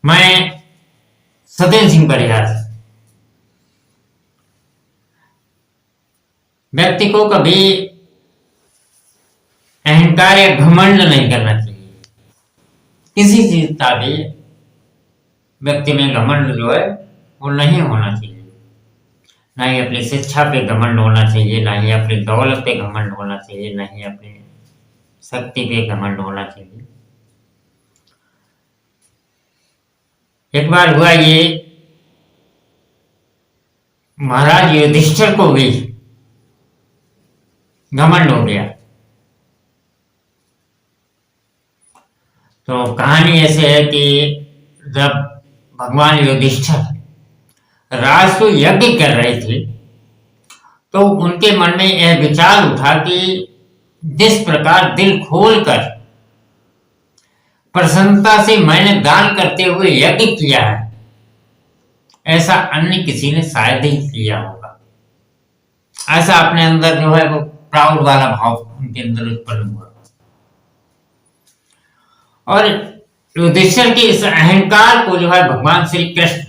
मैं सत्येंद्र सिंह परिहार। व्यक्ति को कभी अहंकार या घमंड नहीं करना चाहिए। किसी चीज का भी व्यक्ति में घमंड जो है वो नहीं होना चाहिए। ना ही अपनी शिक्षा पे घमंड होना चाहिए, ना ही अपनी दौलत पे घमंड होना चाहिए, ना ही अपनी शक्ति पे घमंड होना चाहिए। एक बार हुआ ये, महाराज युधिष्ठिर को भी घमंड हो गया। तो कहानी ऐसे है कि जब भगवान युधिष्ठिर राष्ट्र यज्ञ कर रहे थे तो उनके मन में यह विचार उठा कि जिस प्रकार दिल खोलकर प्रसन्नता से मैंने दान करते हुए यज्ञ किया है, ऐसा अन्य किसी ने शायद ही किया होगा। ऐसा अपने अंदर जो है वो प्राउड वाला भाव उनके अंदर उत्पन्न हुआ। और युधिष्ठिर के इस अहंकार को जो है भगवान श्री कृष्ण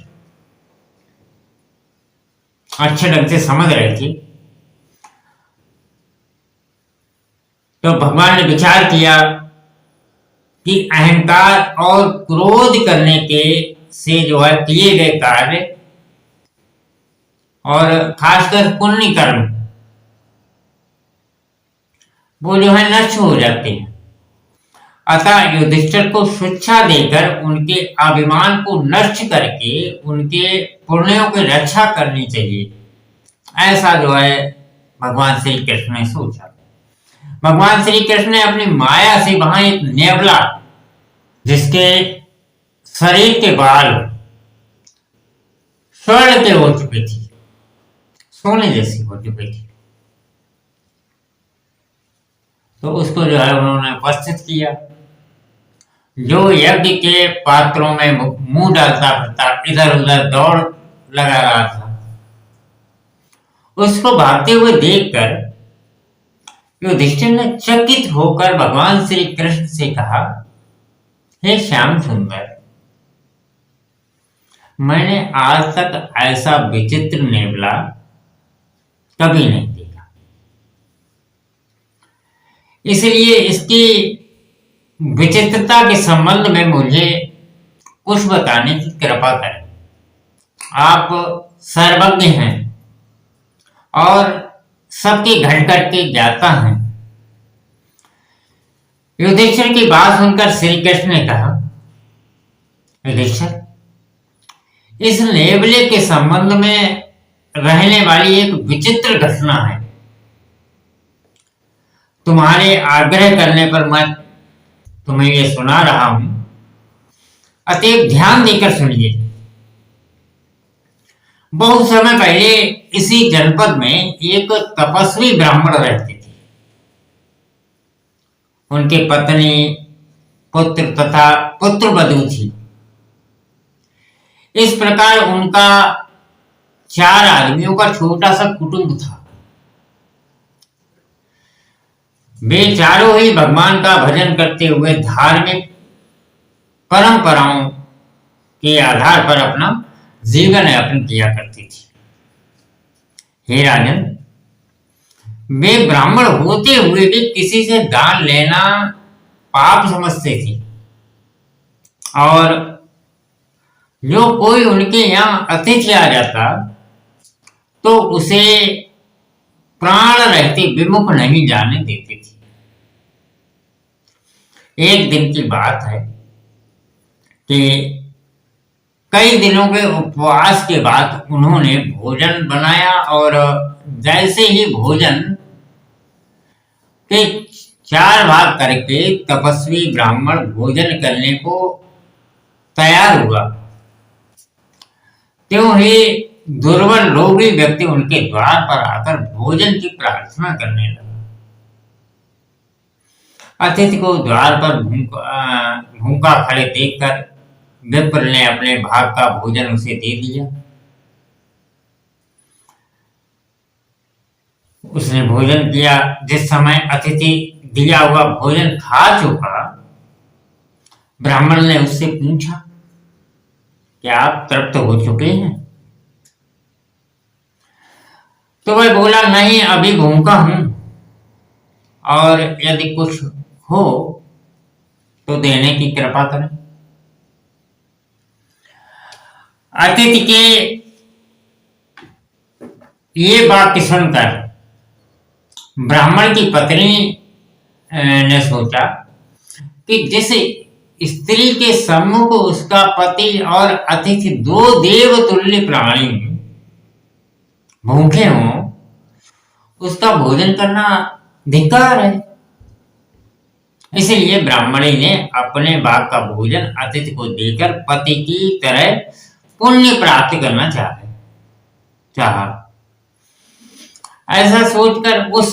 अच्छे ढंग से समझ रहे थे। तो भगवान ने विचार किया कि अहंकार और क्रोध करने के से जो है किए गए कार्य और खासकर पुण्य कर्म वो जो है नष्ट हो जाते हैं। अतः युधिष्ठिर को शिक्षा देकर उनके अभिमान को नष्ट करके उनके पुण्यों की रक्षा करनी चाहिए, ऐसा जो है भगवान श्री कृष्ण ने सोचा। भगवान श्री कृष्ण ने अपनी माया से वहां एक नेवला जिसके शरीर के बाल स्वर्ण के हो चुके थे, सोने जैसी हो चुके थे, तो उसको जो है उन्होंने उपस्थित किया। जो यज्ञ के पात्रों में मुंह डालता फिरता इधर उधर दौड़ लगा रहा था, उसको भागते हुए देखकर युधिष्ठिर ने चकित होकर भगवान श्री कृष्ण से कहा, हे श्याम सुंदर, मैंने आज तक ऐसा विचित्र नेवला कभी नहीं देखा, इसलिए इसकी विचित्रता के संबंध में मुझे कुछ बताने की कृपा करें। आप सर्वज्ञ हैं और सबके घट घट के ज्ञाता हैं। युधिष्ठिर की बात सुनकर श्री कृष्ण ने कहा, युधिष्ठिर, इस नेवले के संबंध में रहने वाली एक विचित्र घटना है। तुम्हारे आग्रह करने पर मैं तुम्हें ये सुना रहा हूं, अतएव ध्यान देकर सुनिए। बहुत समय पहले इसी जनपद में एक तपस्वी ब्राह्मण रहते थे। उनके पत्नी, पुत्र तथा पुत्रवधू थी। इस प्रकार उनका 4 आदमियों का छोटा सा कुटुंब था। वे चारों ही भगवान का भजन करते हुए धार्मिक परंपराओं के आधार पर अपना जीवन यापन किया करती थी। हे राजन, वे ब्राह्मण होते हुए भी किसी से दान लेना पाप समझते थे और जो कोई उनके यहाँ अतिथि आ जाता तो उसे प्राण रहते विमुख नहीं जाने देते थे। एक दिन की बात है कि कई दिनों के उपवास के बाद उन्होंने भोजन बनाया और जैसे ही भोजन के 4 भाग करके तपस्वी ब्राह्मण भोजन करने को तैयार हुआ, त्यों ही दुर्बल रोगी व्यक्ति उनके द्वार पर आकर भोजन की प्रार्थना करने लगा। अतिथि को द्वार पर भूखा खड़े देखकर विप्र ने अपने भाग का भोजन उसे दे दिया। उसने भोजन किया। जिस समय अतिथि दिया हुआ भोजन खा चुका, ब्राह्मण ने उससे पूछा, क्या आप तृप्त हो चुके हैं? तो वह बोला, नहीं, अभी भूखा हूं, और यदि कुछ हो तो देने की कृपा करें। अतिथि के ये वाक्य सुनकर ब्राह्मण की पत्नी ने सोचा कि जिस स्त्री के सम्मुख उसका पति और अतिथि दो देव तुल्य प्राणी भूखे हों, उसका भोजन करना धिक्कार है। इसलिए ब्राह्मणी ने अपने भाग का भोजन अतिथि को देकर पति की तरह पुण्य प्राप्त करना चाहा। ऐसा सोचकर उस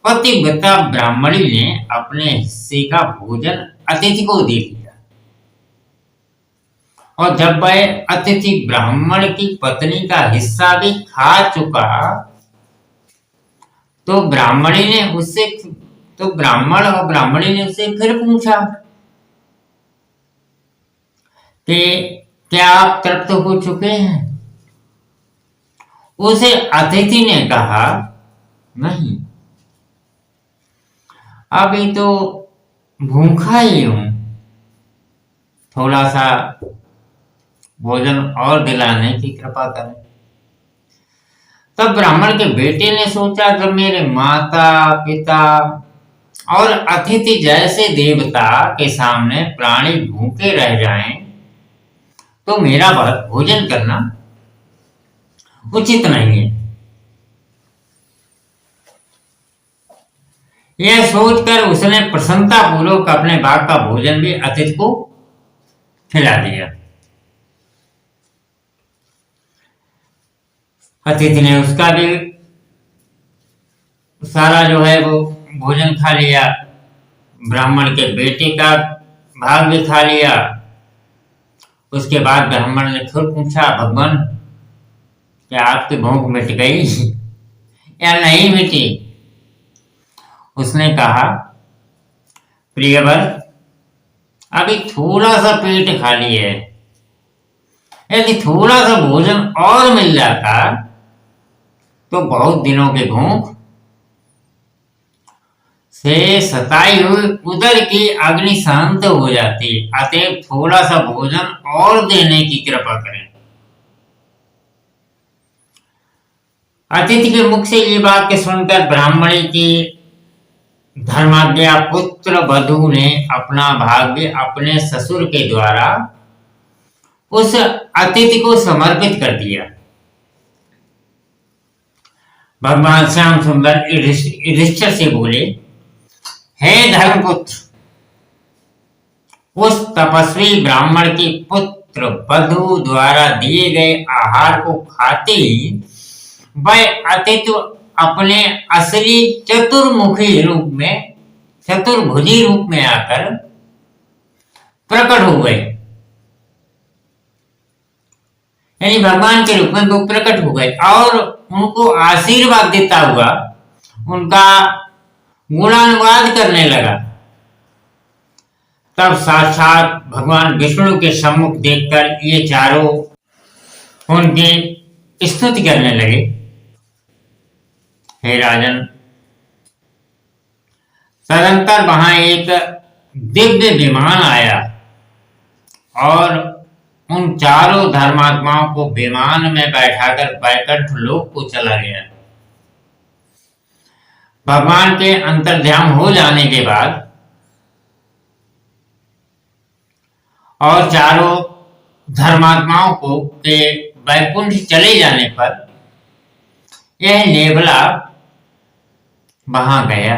पतिव्रता ब्राह्मणी ने अपने हिस्से का भोजन अतिथि को दे दिया। और जब वह अतिथि ब्राह्मण की पत्नी का हिस्सा भी खा चुका तो ब्राह्मण और ब्राह्मणी ने उससे फिर पूछा कि क्या आप तृप्त हो चुके हैं? उसे अतिथि ने कहा, नहीं, अभी तो भूखा ही हूं, थोड़ा सा भोजन और दिलाने की कृपा करें। तब ब्राह्मण के बेटे ने सोचा, जब मेरे माता पिता और अतिथि जैसे देवता के सामने प्राणी भूखे रह जाएं, तो मेरा भोजन करना उचित नहीं है। यह सोचकर उसने प्रसन्नता पूर्वक अपने भाग का भोजन भी अतिथि को खिला दिया। अतिथि ने उसका भी सारा जो है वो भोजन खा लिया, ब्राह्मण के बेटे का भाग भी खा लिया। उसके बाद ब्राह्मण ने फिर पूछा, भगवान, क्या आपकी भूख मिट गई या नहीं मिटी? उसने कहा, प्रियवर, अभी थोड़ा सा पेट खाली है, यदि थोड़ा सा भोजन और मिल जाता तो बहुत दिनों की भूख से सताई हुई उदर की अग्नि शांत हो जाती। अतएव थोड़ा सा भोजन और देने की कृपा करें। अतिथि के मुख से ये वाक्य सुनकर ब्राह्मणी की धर्माज्ञा पुत्र वधू ने अपना भाग्य अपने ससुर के द्वारा उस अतिथि को समर्पित कर दिया। भगवान श्याम सुंदर युधिष्ठिर से बोले, हे धर्मपुत्र, उस तपस्वी ब्राह्मण की पुत्र वधू द्वारा दिए गए आहार को खाते ही वह अतिथि अपने असली चतुर्भुजी रूप में आकर प्रकट हो गए। यानी भगवान के रूप में वो प्रकट हो गए और उनको आशीर्वाद देता हुआ उनका गुणानुवाद करने लगा। तब साक्षात भगवान विष्णु के सम्मुख देखकर ये चारों उनकी स्तुति करने लगे। हे राजन, तदंतर वहां एक दिव्य विमान आया और उन चारों धर्मात्माओं को विमान में बैठाकर वैकुंठ लोक को चला गया। भगवान के अंतर्ध्यान हो जाने के बाद और चारों धर्मात्माओं को के वैकुंठ चले जाने पर यह नेवला वहां गया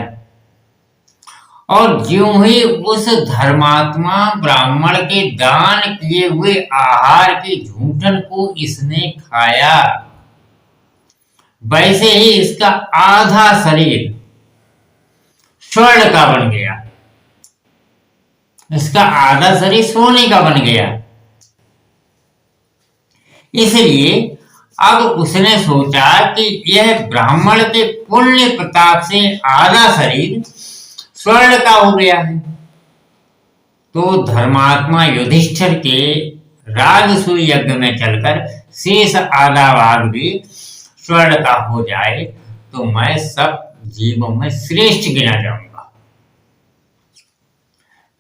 और ज्यों ही उस धर्मात्मा ब्राह्मण के दान किए हुए आहार की झूठन को इसने खाया, वैसे ही इसका आधा शरीर स्वर्ण का बन गया। इसका आधा शरीर सोने का बन गया। इसलिए अब उसने सोचा कि यह ब्राह्मण के पुण्य प्रताप से आधा शरीर स्वर्ण का हो गया है। तो धर्मात्मा युधिष्ठिर के राजसूय यज्ञ में चलकर शेष आधा भाग भी स्वर्ण का हो जाए तो मैं सब जीवों में श्रेष्ठ गिना जाऊंगा।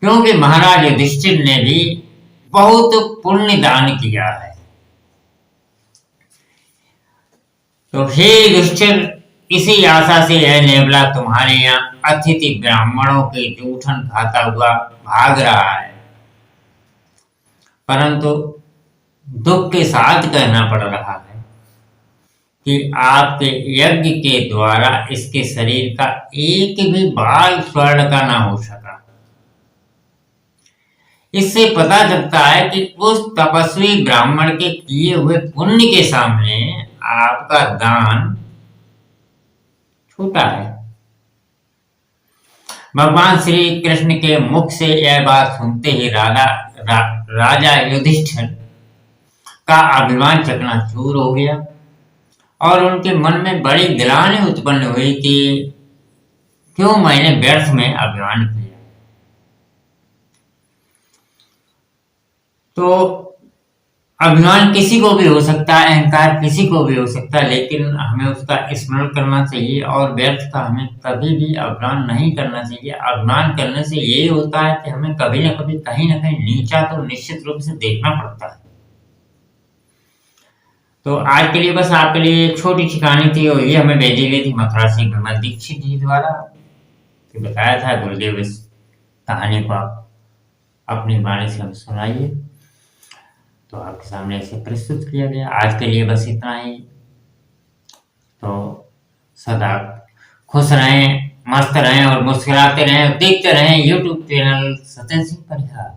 क्योंकि महाराज युधिष्ठिर ने भी बहुत पुण्य दान किया है। तो हे युधिष्ठिर, इसी आशा से यह नेवला तुम्हारे यहाँ अतिथि ब्राह्मणों के जूठन खाता हुआ भाग रहा है, परंतु दुख के साथ कहना पड़ रहा है कि आपके यज्ञ के द्वारा इसके शरीर का एक भी बाल स्वर्ण का ना हो सका। इससे पता चलता है कि उस तपस्वी ब्राह्मण के किए हुए पुण्य के सामने आपका दान छोटा है। भगवान श्री कृष्ण के मुख से यह बात सुनते ही राजा युधिष्ठिर का अभिमान चकनाचूर हो गया और उनके मन में बड़ी ग्लानि उत्पन्न हुई कि क्यों मैंने व्यर्थ में अभिमान किया। तो अभिमान किसी को भी हो सकता है, अहंकार किसी को भी हो सकता है, लेकिन हमें उसका स्मरण करना चाहिए और व्यर्थ का हमें कभी भी अभिमान नहीं करना चाहिए। अभिमान करने से यही होता है कि हमें कभी ना कहीं नीचा तो निश्चित रूप से देखना पड़ता है। तो आज के लिए बस आपके लिए एक छोटी सी कहानी थी और ये हमें भेजी गई थी मथुरा से विमल दीक्षित जी द्वारा। कि बताया था गुरुदेव इस कहानी को आप अपनी वाणी से हमें सुनाइए, तो आपके सामने इसे प्रस्तुत किया गया। आज के लिए बस इतना ही। तो सदा खुश रहें, मस्त रहें और मुस्कुराते रहें, देखते रहें YouTube channel Satyendra Singh Parihar.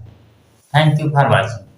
Thank you for watching.